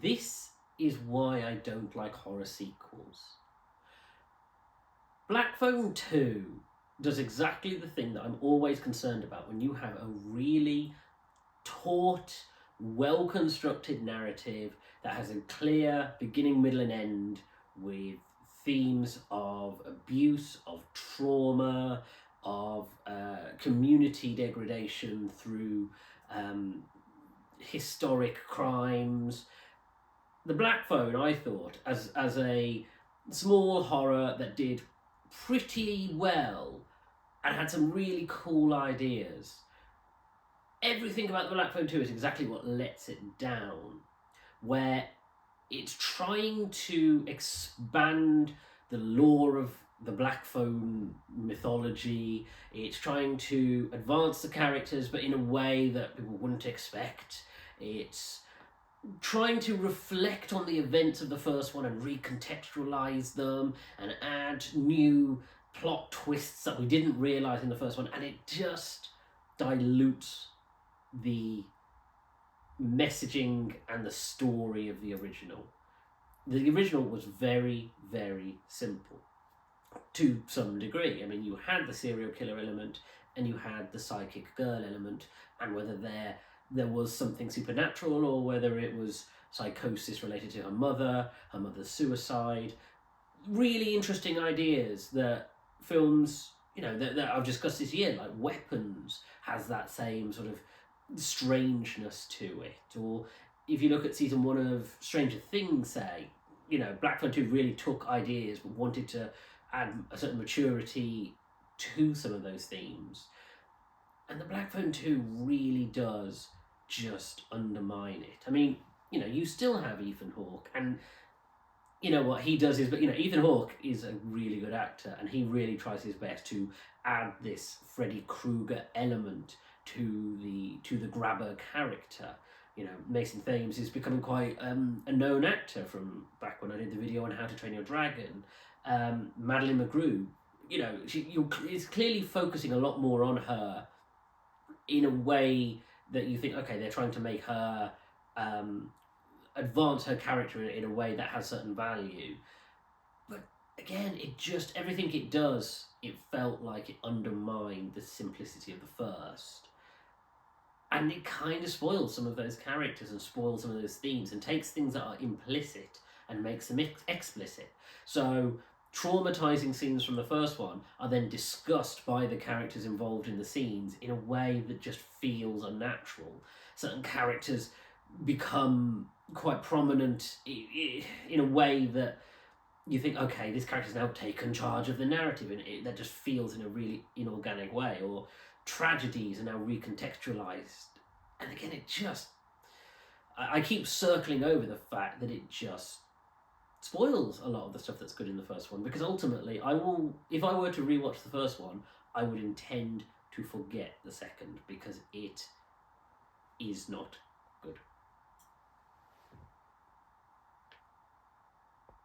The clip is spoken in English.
This is why I don't like horror sequels. Black Phone 2 does exactly the thing that I'm always concerned about when you have a really taut, well-constructed narrative that has a clear beginning, middle, and end with themes of abuse, of trauma, of community degradation through historic crimes. The Black Phone, I thought, as a small horror that did pretty well and had some really cool ideas. Everything about the Black Phone 2 is exactly what lets it down, where it's trying to expand the lore of the Black Phone mythology. It's trying to advance the characters, but in a way that people wouldn't expect. It's trying to reflect on the events of the first one and recontextualize them and add new plot twists that we didn't realize in the first one, and it just dilutes the messaging and the story of the original. The original was very, very simple to some degree. I mean, you had the serial killer element and you had the psychic girl element, and whether there was something supernatural or whether it was psychosis related to her mother's suicide. Really interesting ideas that films, that I've discussed this year, like Weapons, has that same sort of strangeness to it. Or if you look at season 1 of Stranger Things, say, Black Phone 2 really took ideas but wanted to add a certain maturity to some of those themes. And the Black Phone 2 really does just undermine it. I mean, you still have Ethan Hawke, and what he does is, but Ethan Hawke is a really good actor, and he really tries his best to add this Freddy Krueger element to the grabber character. Mason Thames is becoming quite a known actor from back when I did the video on How to Train Your Dragon. Madeline McGrew, is clearly focusing a lot more on her in a way that you think, okay, they're trying to make her advance her character in a way that has certain value. But again, everything it does, it felt like it undermined the simplicity of the first. And it kind of spoils some of those characters and spoils some of those themes and takes things that are implicit and makes them explicit. So traumatizing scenes from the first one are then discussed by the characters involved in the scenes in a way that just feels unnatural. Certain characters become quite prominent in a way that you think, okay, this character's now taken charge of the narrative, and that just feels in a really inorganic way. Or tragedies are now recontextualized. And again, I keep circling over the fact that it just spoils a lot of the stuff that's good in the first one, because ultimately if I were to rewatch the first one, I would intend to forget the second, because it is not good.